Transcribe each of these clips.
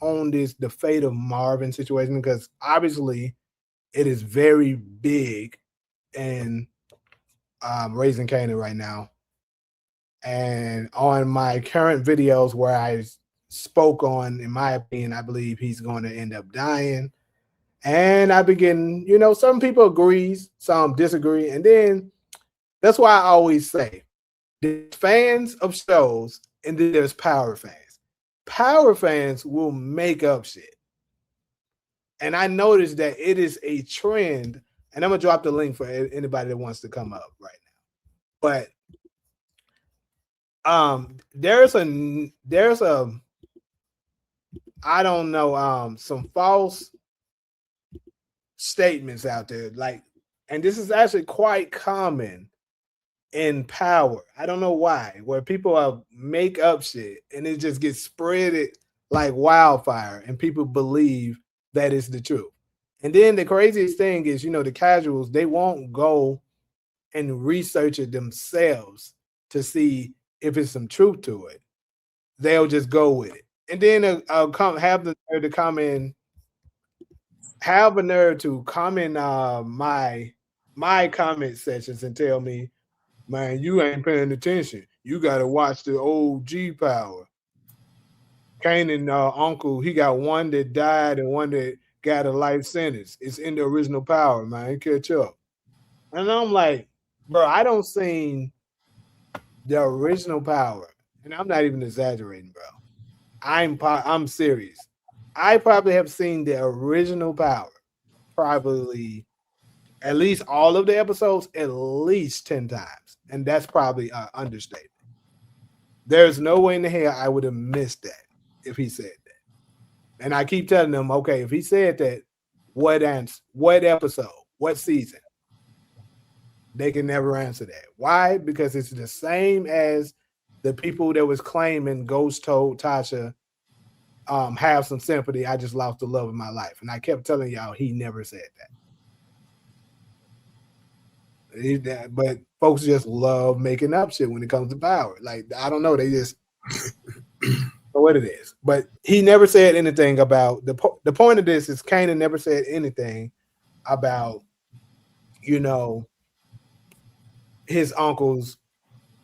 on the fate of Marvin situation because obviously it is very big in Raising Kanan right now. And on my current videos where I spoke on, in my opinion, I believe he's going to end up dying. And I begin, some people agree, some disagree. And then that's why I always say there's fans of shows and then there's power fans. Power fans will make up shit. And I noticed that it is a trend. And I'm going to drop the link for anybody that wants to come up right now. But there's a I don't know, some false statements out there, like, and this is actually quite common in power. I don't know why, where people make up shit and it just gets spreaded like wildfire, and people believe that is the truth. And then the craziest thing is, the casuals, they won't go and research it themselves to see if it's some truth to it. They'll just go with it. And then have the nerve to come in, have a nerve to come in my comment sections and tell me, man, you ain't paying attention. You got to watch the OG power. Kanan, uncle, he got one that died and one that got a life sentence. It's in the original power, man. Catch up. And I'm like, bro, I don't seen the original power, and I'm not even exaggerating, bro. I'm serious. I probably have seen the original power, probably at least all of the episodes at least 10 times, and that's probably an understatement. There's no way in the hell I would have missed that if he said that. And I keep telling them, okay, if he said that, what episode, what season? They can never answer that. Why? Because it's the same as the people that was claiming Ghost told Tasha, have some sympathy. I just lost the love of my life. And I kept telling y'all he never said that. But folks just love making up shit when it comes to power. Like, I don't know. They just know what it is. But he never said anything about the point of this is Kanan never said anything about, his uncle's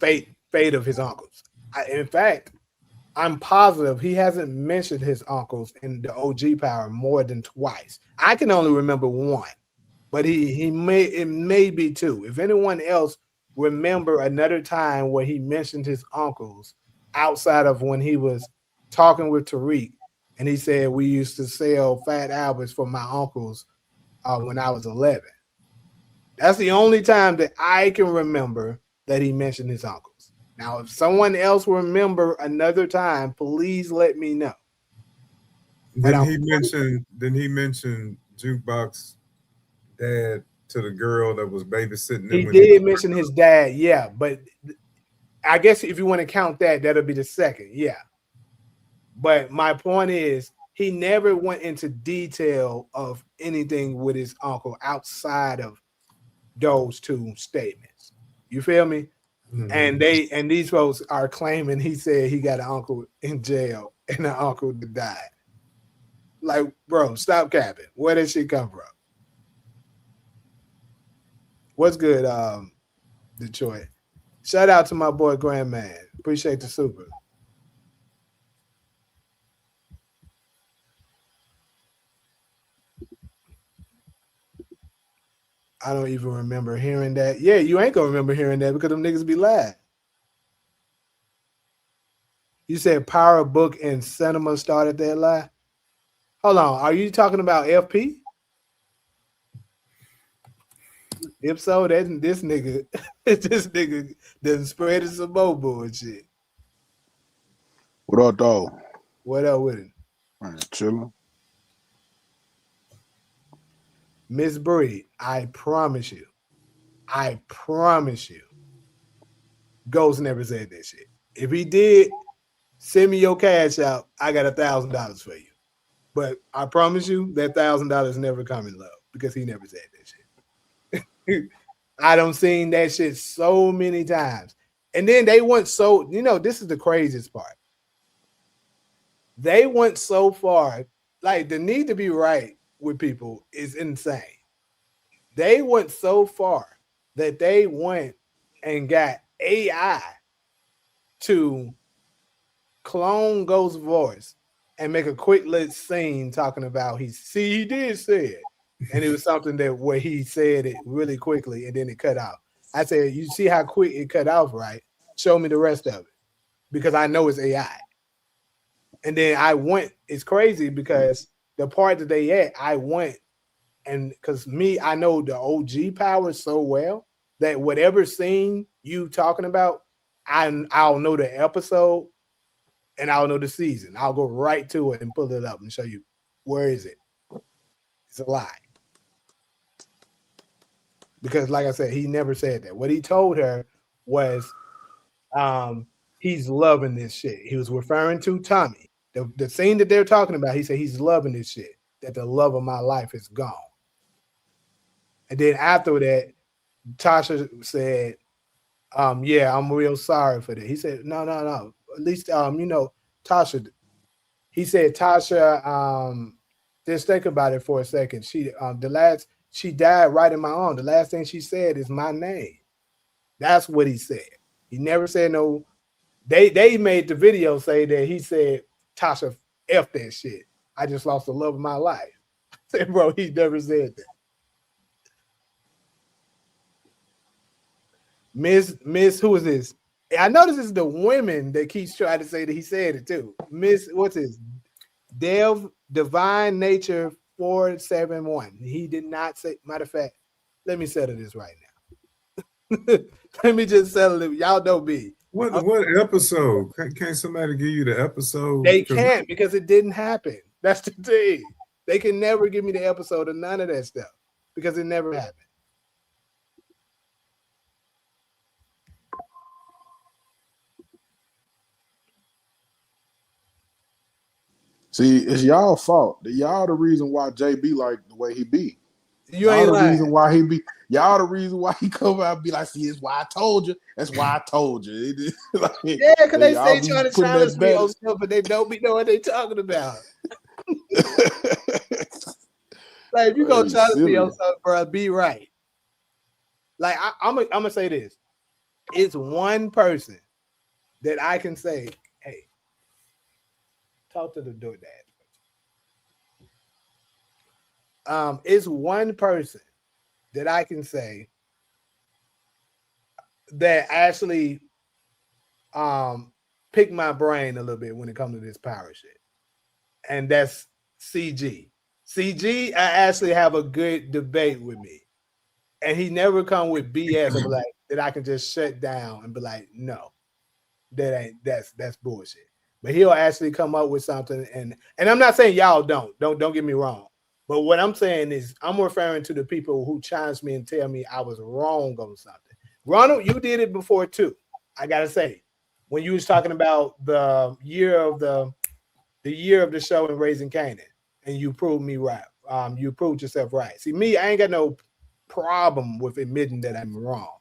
fate of his uncles. In fact, I'm positive he hasn't mentioned his uncles in the OG power more than twice. I can only remember one, but it may be two. If anyone else remember another time where he mentioned his uncles outside of when he was talking with Tariq and he said we used to sell Fat Alberts for my uncles when I was 11. That's the only time that I can remember that he mentioned his uncles. Now, if someone else remember another time, please let me know. Didn't he mention Jukebox dad to the girl that was babysitting him? He did mention his dad, yeah, but I guess if you want to count that, that'll be the second, yeah. But my point is, he never went into detail of anything with his uncle outside of those two statements. You feel me? Mm-hmm. And these folks are claiming he said he got an uncle in jail and an uncle that died. Like, bro, stop capping. Where did shit come from? What's good, Detroit? Shout out to my boy Grandman. Appreciate the super. I don't even remember hearing that. Yeah, you ain't gonna remember hearing that because them niggas be lying. You said Power Book and Cinema started that lie? Hold on, are you talking about FP? If so, then this nigga done spread some more bullshit. What up, though? What up with it? Man, chilling. Miss Bree, I promise you, Ghost never said that shit. If he did, send me your cash out. I got $1,000 for you. But I promise you that $1,000 never come in love because he never said that shit. I done seen that shit so many times. And then they went so, this is the craziest part. They went so far, like the need to be right with people is insane. They went so far that they went and got AI to clone Ghost's voice and make a quick lit scene talking about he did say it. And it was something that where he said it really quickly and then it cut out. I said, you see how quick it cut off, right? Show me the rest of it. Because I know it's AI. And then I went, it's crazy because the part that they at, I went and because me, I know the OG power so well that whatever scene you talking about, I'll know the episode and I'll know the season. I'll go right to it and pull it up and show you where is it. It's a lie. Because like I said, he never said that. What he told her was he's loving this shit. He was referring to Tommy. The scene that they're talking about, he said he's loving this shit, that the love of my life is gone. And then after that, Tasha said, yeah, I'm real sorry for that. He said, no. At least, Tasha, he said, Tasha, just think about it for a second. She died right in my arm. The last thing she said is my name. That's what he said. He never said no. They made the video say that he said, Tasha, F that shit. I just lost the love of my life. I said, bro, he never said that. Miss, who is this? I know this is the women that keeps trying to say that he said it too. Miss, what's his? Divine Nature 471. He did not say, matter of fact, let me settle this right now. Let me just settle it. Y'all know me. What episode? Can't somebody give you the episode? They can't because it didn't happen. That's the thing. They can never give me the episode of none of that stuff because it never happened. See, it's y'all fault. Y'all the reason why JB like the way he be. You ain't lying. Reason why he be. Y'all the reason why he come out and be like, see, it's why I told you. That's why I told you. Like, yeah, because they say trying to challenge me on stuff, but they don't be knowing what they talking about. Like, if you go challenge me on something, bro, be right. Like, I'm gonna say this. It's one person that I can say, hey, talk to the DoorDash. It's one person that I can say that actually pick my brain a little bit when it comes to this power shit. And that's CG. CG, I actually have a good debate with me. And he never come with BS of like that I can just shut down and be like, no, that's bullshit. But he'll actually come up with something, and I'm not saying y'all don't get me wrong. But what I'm saying is I'm referring to the people who challenge me and tell me I was wrong on something. Ronald, you did it before too. I gotta say, when you was talking about the year of the show in Raising Kanan, and you proved me right. You proved yourself right. See, me, I ain't got no problem with admitting that I'm wrong.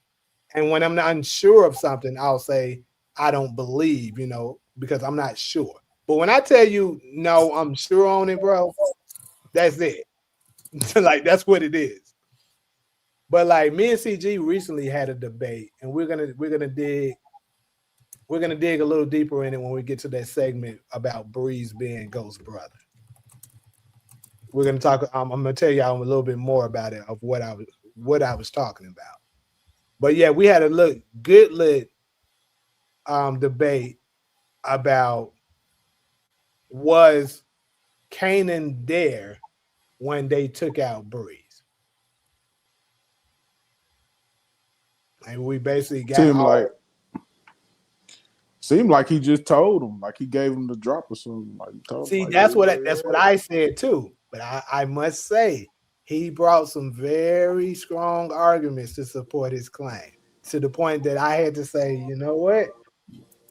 And when I'm not unsure of something, I'll say I don't believe, because I'm not sure. But when I tell you no, I'm sure on it, bro, that's it. Like, that's what it is. But like me and CG recently had a debate, and we're gonna dig a little deeper in it when we get to that segment about Breeze being Ghost's brother. We're gonna talk. I'm gonna tell y'all a little bit more about it of what I was talking about. But yeah, we had a good lit debate about was Kanan there when they took out Breeze, and we basically got seemed like he just told him, like he gave him the drop or something. See, that's what I said too. But I must say, he brought some very strong arguments to support his claim, to the point that I had to say, you know what?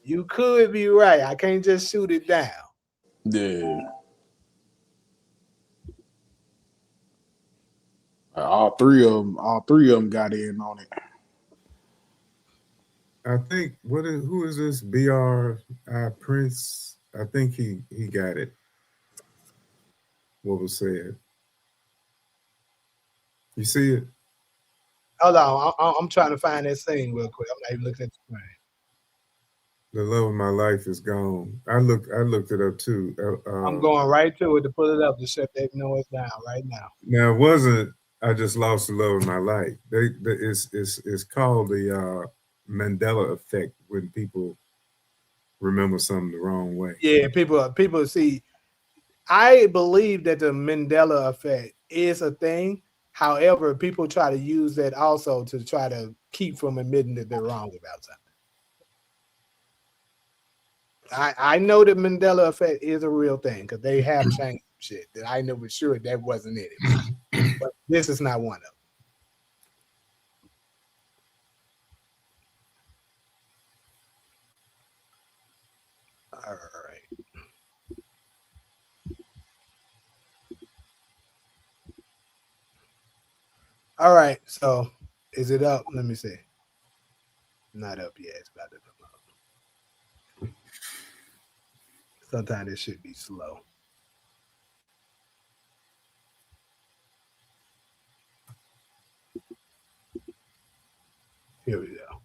You could be right. I can't just shoot it down. Yeah. All three of them got in on it. I think who is this BR Prince I think he got it. What was said? You see it? Hold on, I'm trying to find that scene real quick. I'm not even looking at the screen. The love of my life is gone. I looked it up too. I'm going right to it to pull it up to shut that noise down right now. Now it wasn't. I just lost the love of my life. It's called the Mandela effect when people remember something the wrong way. Yeah, people see. I believe that the Mandela effect is a thing. However, people try to use that also to try to keep from admitting that they're wrong about something. I know the Mandela effect is a real thing because they have changed shit that I know for sure that wasn't it. But this is not one of them. All right. All right. So is it up? Let me see. Not up yet. It's about to come up. Sometimes it should be slow. Here we go.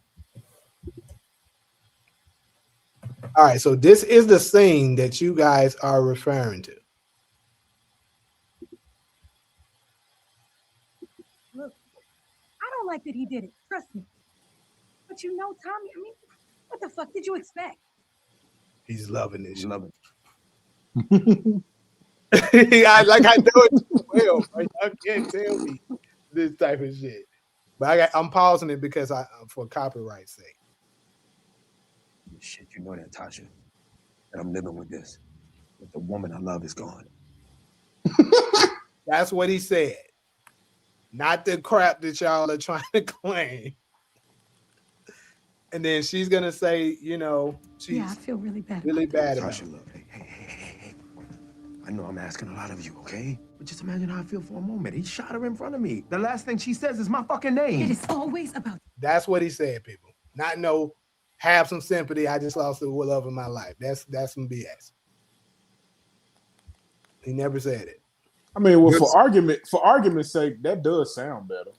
All right, so this is the scene that you guys are referring to. Look, I don't like that he did it. Trust me. But you know, Tommy, I mean, what the fuck did you expect? He's loving this. Love it. I know it too well, right? I can't tell me this type of shit. But I'm pausing it because for copyright's sake. Shit, you know that, Tasha. That I'm living with this. But the woman I love is gone. That's what he said. Not the crap that y'all are trying to claim. And then she's gonna say, you know, she's I feel really bad. Really bad about Tasha, it. look, hey. I know I'm asking a lot of you, okay? But just imagine how I feel for a moment. He shot her in front of me. The last thing she says is my fucking name. It is always about. That's what he said, people. Not no, have some sympathy. I just lost the love of my life. That's some BS. He never said it. I mean, well, for argument's sake, that does sound better.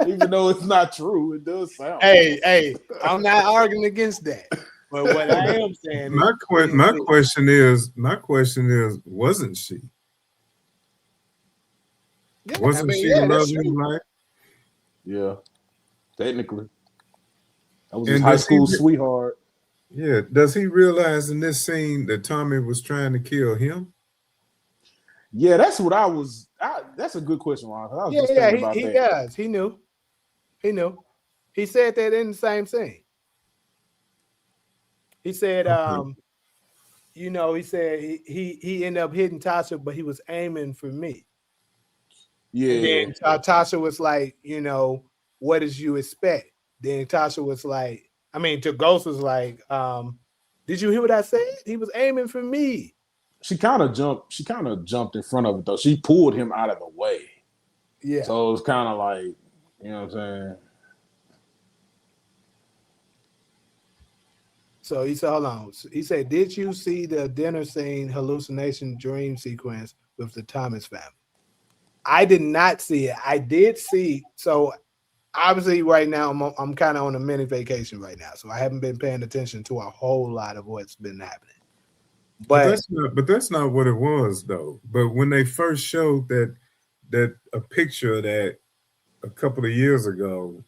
Even though it's not true, it does sound. Hey, I'm not arguing against that. But what I am saying my question is, wasn't she? Yeah, Wasn't she the love of his life? Yeah, technically. That was his high school sweetheart. Yeah. Does he realize in this scene that Tommy was trying to kill him? Yeah, that's what I was. That's a good question, Ron. I was just thinking about he that. does. He knew. He said that in the same scene. He said, you know, he said he ended up hitting Tasha, but he was aiming for me. Yeah. And then Tasha was like, you know, what did you expect? Then Tasha was like, I mean, to Ghost was like, did you hear what I said? He was aiming for me. She kind of jumped in front of it though. She pulled him out of the way. Yeah. So it was kind of like, you know what I'm saying? So he said, hold on. He said, did you see the dinner scene hallucination dream sequence with the Thomas family? I did not see it. I did see. So obviously right now I'm kind of on a mini vacation right now. So I haven't been paying attention to a whole lot of what's been happening. But that's not what it was though. But when they first showed that a picture of that a couple of years ago,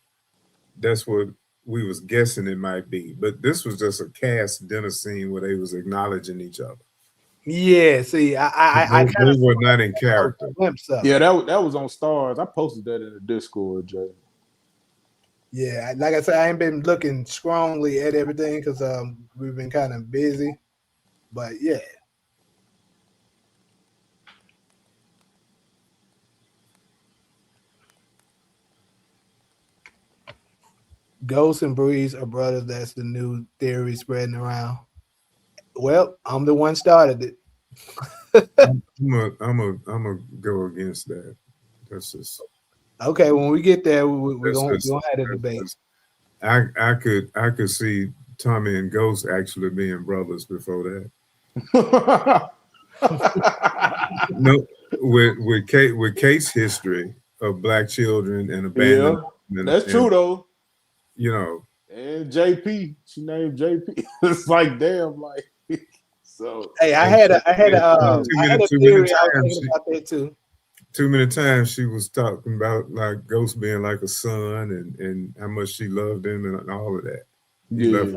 that's what we was guessing it might be. But this was just a cast dinner scene where they was acknowledging each other. Yeah, see, I they were not in character. Yeah, that was on Stars. I posted that in the Discord, Jay. Yeah, like I said, I ain't been looking strongly at everything because we've been kind of busy. But yeah. Ghost and Breeze are brothers. That's the new theory spreading around. Well, I'm the one started it. I'm a go against that. That's just okay. When we get there, we're gonna have a debate. I could see Tommy and Ghost actually being brothers before that. No, with Kate's history of black children and abandonment, that's true though. You know, and JP, she named JP. It's like damn, like so. Hey, I had a too many theory. I was times thinking about that too. Too many times she was talking about like Ghost being like a son and how much she loved him and all of that. He left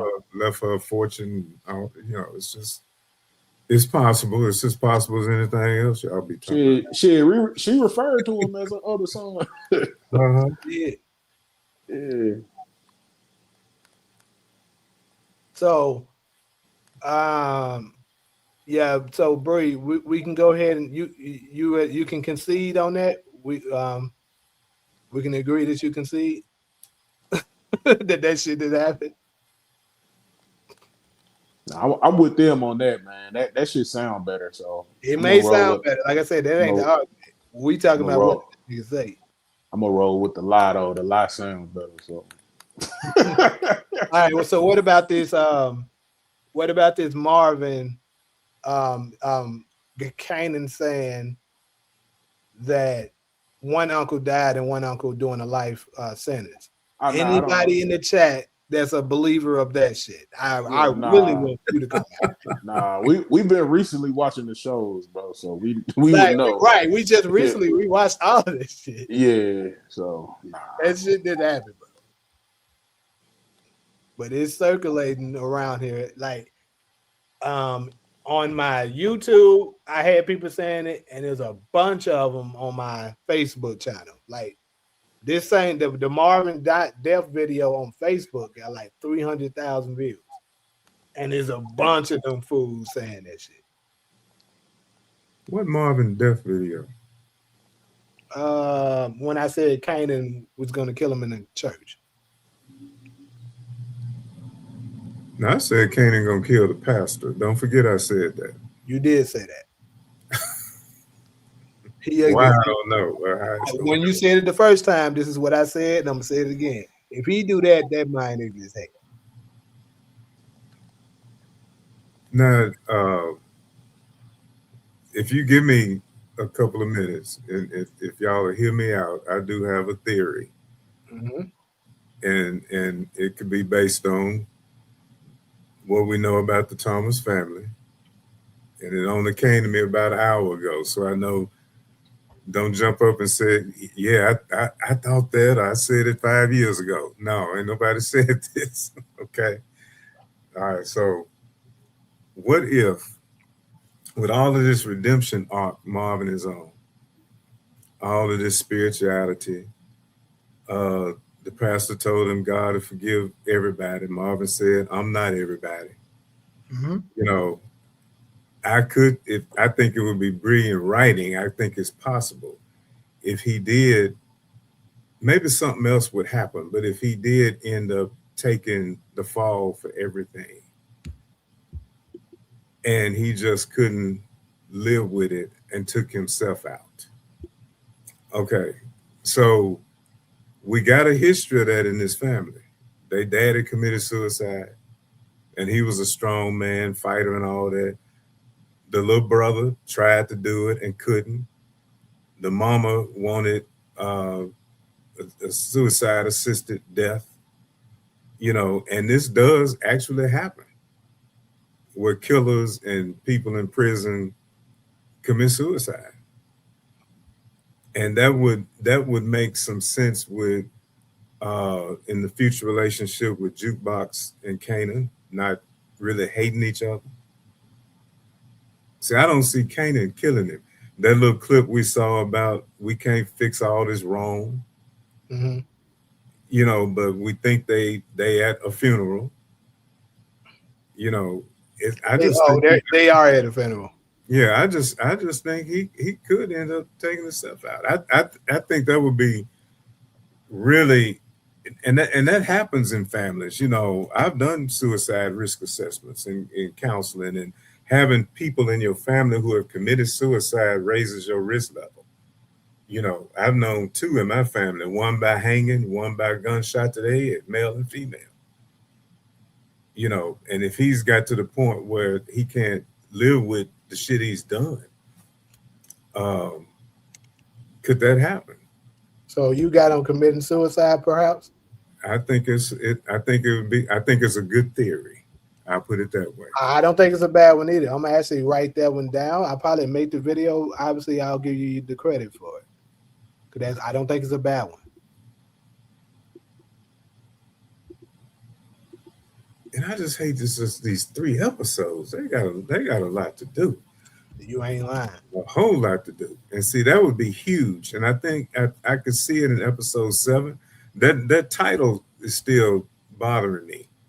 her a fortune. It's possible. It's as possible as anything else y'all be talking about. She referred to him as an other son. Yeah. So, so Bree, we can go ahead and you can concede on that. We can agree that you concede that shit did happen. I'm with them on that, man. That shit sound better. So it may sound better. Like I said, that ain't the argument. We talking about what you say. I'm gonna roll with the lie though. The lie sounds better. So all right. Well, so what about this? What about this Marvin? Kanan saying that one uncle died and one uncle doing a life sentence. Anybody in the chat that's a believer of that shit? I really want you to come out. We've been recently watching the shows, bro. So we would know. Right. We just recently we watched all of this shit. Yeah. So that shit didn't happen, bro. But it's circulating around here. Like on my YouTube, I had people saying it, and there's a bunch of them on my Facebook channel. Like this ain't the Marvin death video on Facebook got like 300,000 views, and there's a bunch of them fools saying that shit. What Marvin death video? When I said Kanan was going to kill him in the church. Now I said Kanan gonna kill the pastor. Don't forget I said that. You did say that. Why I don't know. When you said it the first time, this is what I said, and I'm gonna say it again. If he do that, that mind is his head. Now, if you give me a couple of minutes, and if y'all will hear me out, I do have a theory, and it could be based on what we know about the Thomas family, and it only came to me about an hour ago, so I know. Don't jump up and say, yeah, I thought that. I said it 5 years ago. No, ain't nobody said this. Okay. All right. So what if, with all of this redemption arc Marvin is on, all of this spirituality, the pastor told him God to forgive everybody. Marvin said, I'm not everybody. You know, I think it would be brilliant writing. I think it's possible. If he did, maybe something else would happen. But if he did end up taking the fall for everything, and he just couldn't live with it and took himself out. Okay, so we got a history of that in this family. Their daddy committed suicide, and he was a strong man, fighter and all that. The little brother tried to do it and couldn't. The mama wanted a suicide-assisted death, you know, and this does actually happen, where killers and people in prison commit suicide, and that would make some sense with in the future relationship with Jukebox and Kanan not really hating each other. See, I don't see Kanan killing him. That little clip we saw about we can't fix all this wrong, you know, but we think they at a funeral, you know. They are at a funeral. Yeah, I just think he could end up taking himself out. I think that would be really, and that happens in families. You know, I've done suicide risk assessments in counseling, and having people in your family who have committed suicide raises your risk level. You know, I've known 2 in my family, one by hanging, one by gunshot to the head, male and female. you know, and if he's got to the point where he can't live with the shit he's done, could that happen? So you got him committing suicide, perhaps? I think I think it would be. I think it's a good theory. I'll put it that way. I don't think it's a bad one either. I'm gonna actually write that one down. I'll probably make the video. Obviously, I'll give you the credit for it. Cause I don't think it's a bad one. And I just hate these 3 episodes. They got a lot to do. You ain't lying. A whole lot to do. And see, that would be huge. And I think I could see it in episode 7. That title is still bothering me.